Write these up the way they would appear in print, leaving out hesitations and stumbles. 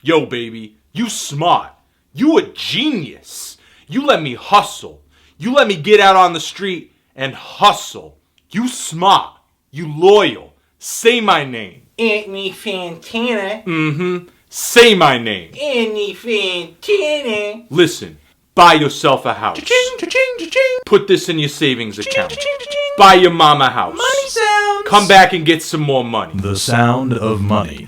Yo, baby, you smart. You a genius. You let me hustle. You let me get out on the street and hustle. You smart. You loyal. Say my name. Anthony Fantana. Say my name. Anthony Fantana. Listen, buy yourself a house. Cha-ching, cha-ching, cha-ching. Put this in your savings account. Cha-ching, cha-ching. Buy your mama a house. Money sounds. Come back and get some more money. The sound of money.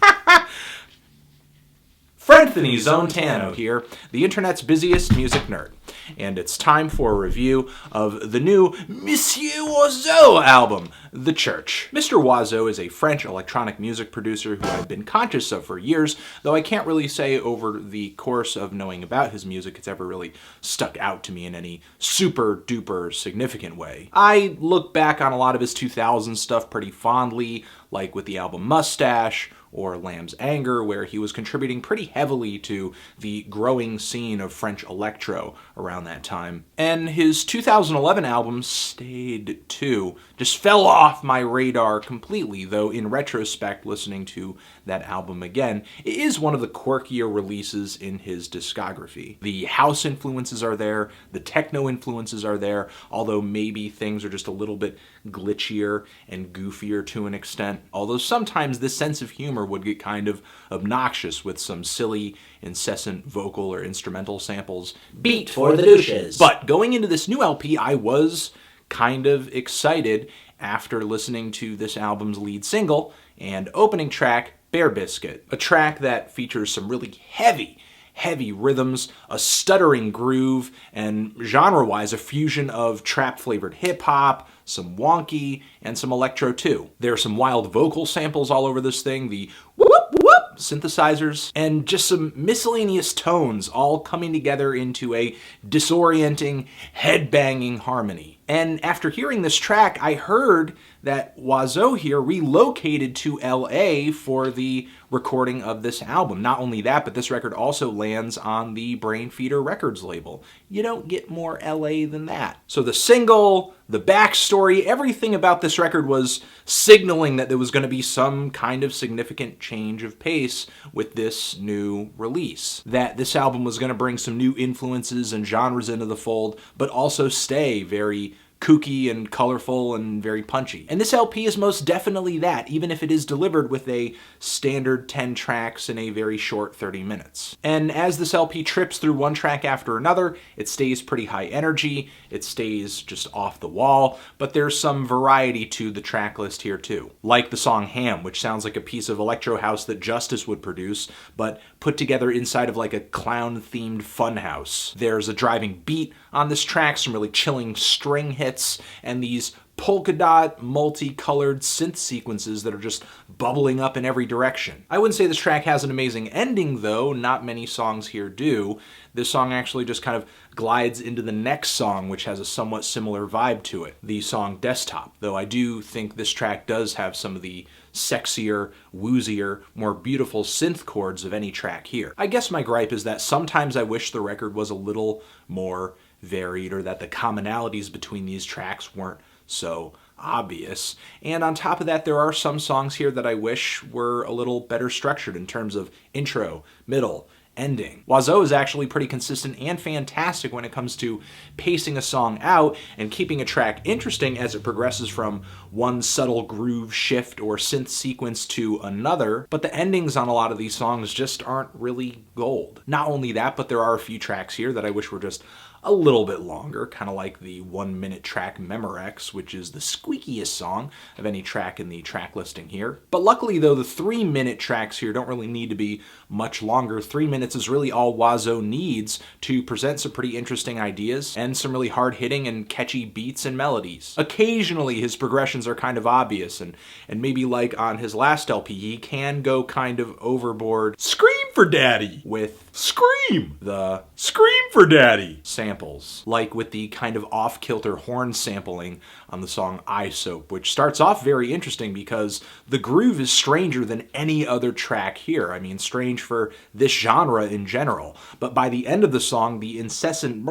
Friendthony Zontano here, the internet's busiest music nerd. And it's time for a review of the new Monsieur Oizo album, The Church. Mr. Oizo is a French electronic music producer who I've been conscious of for years, though I can't really say over the course of knowing about his music it's ever really stuck out to me in any super duper significant way. I look back on a lot of his 2000s stuff pretty fondly, like with the album Mustache, or Lamb's Anger, where he was contributing pretty heavily to the growing scene of French electro around that time. And his 2011 album stayed too. Just fell off my radar completely, though in retrospect, listening to that album again, it is one of the quirkier releases in his discography. The house influences are there, the techno influences are there, although maybe things are just a little bit glitchier and goofier to an extent. Although sometimes this sense of humor would get kind of obnoxious with some silly, incessant vocal or instrumental samples. Beat for the douches. But going into this new LP, I was kind of excited after listening to this album's lead single and opening track, Bear Biscuit, a track that features some really heavy rhythms, a stuttering groove, and genre-wise a fusion of trap-flavored hip-hop, some wonky, and some electro too. There are some wild vocal samples all over this thing, the whoop synthesizers, and just some miscellaneous tones all coming together into a disorienting, head-banging harmony. And after hearing this track, I heard that Oizo here relocated to LA for the recording of this album. Not only that, but this record also lands on the Brainfeeder Records label. You don't get more LA than that. So the single, the backstory, everything about this record was signaling that there was going to be some kind of significant change of pace with this new release. That this album was going to bring some new influences and genres into the fold, but also stay very kooky and colorful and very punchy. And this LP is most definitely that, even if it is delivered with a standard 10 tracks in a very short 30 minutes. And as this LP trips through one track after another, it stays pretty high energy, it stays just off the wall, but there's some variety to the track list here too. Like the song Ham, which sounds like a piece of electro house that Justice would produce, but put together inside of like a clown-themed funhouse. There's a driving beat on this track, some really chilling string hits, and these polka dot, multicolored synth sequences that are just bubbling up in every direction. I wouldn't say this track has an amazing ending though, not many songs here do. This song actually just kind of glides into the next song, which has a somewhat similar vibe to it, the song Desktop, though I do think this track does have some of the sexier, woozier, more beautiful synth chords of any track here. I guess my gripe is that sometimes I wish the record was a little more varied, or that the commonalities between these tracks weren't so obvious. And on top of that, there are some songs here that I wish were a little better structured in terms of intro, middle, ending. Oizo is actually pretty consistent and fantastic when it comes to pacing a song out and keeping a track interesting as it progresses from one subtle groove shift or synth sequence to another, but the endings on a lot of these songs just aren't really gold. Not only that, but there are a few tracks here that I wish were just a little bit longer, kind of like the 1-minute track Memorex, which is the squeakiest song of any track in the track listing here. But luckily though, the 3-minute tracks here don't really need to be much longer. 3 minutes is really all Oizo needs to present some pretty interesting ideas and some really hard-hitting and catchy beats and melodies. Occasionally his progressions are kind of obvious, and maybe like on his last LP, he can go kind of overboard. Scream for Daddy with Scream, the Scream for Daddy samples, like with the kind of off-kilter horn sampling on the song Eye Soap, which starts off very interesting because the groove is stranger than any other track here. I mean, strange for this genre in general, but by the end of the song, the incessant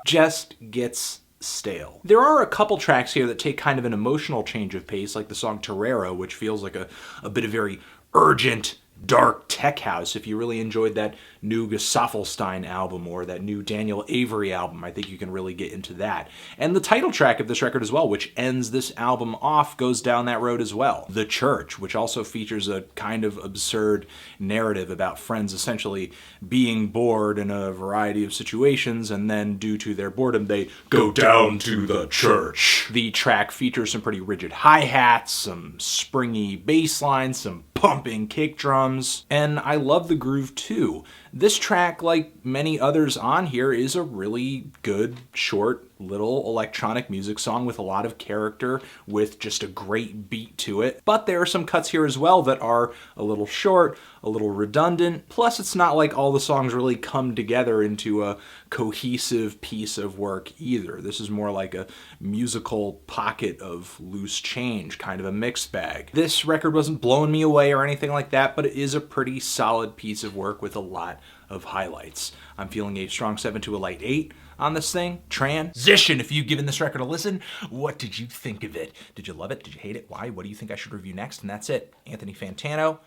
just gets stale. There are a couple tracks here that take kind of an emotional change of pace, like the song Torero, which feels like a bit of very urgent dark tech house. If you really enjoyed that new Gesaffelstein album or that new Daniel Avery album, I think you can really get into that. And the title track of this record as well, which ends this album off, goes down that road as well. The Church, which also features a kind of absurd narrative about friends essentially being bored in a variety of situations, and then due to their boredom, they go down to the church. The track features some pretty rigid hi-hats, some springy bass lines, some pumping kick drums, and I love the groove too. This track, like many others on here, is a really good, short, little electronic music song with a lot of character, with just a great beat to it. But there are some cuts here as well that are a little short, a little redundant, plus it's not like all the songs really come together into a cohesive piece of work either. This is more like a musical pocket of loose change, kind of a mixed bag. This record wasn't blowing me away or anything like that, but it is a pretty solid piece of work with a lot of highlights. I'm feeling a strong 7 to a light 8 on this thing. Transition. If you've given this record a listen, what did you think of it? Did you love it? Did you hate it? Why? What do you think I should review next? And that's it. Anthony Fantano,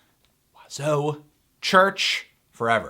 Oizo, Church, forever.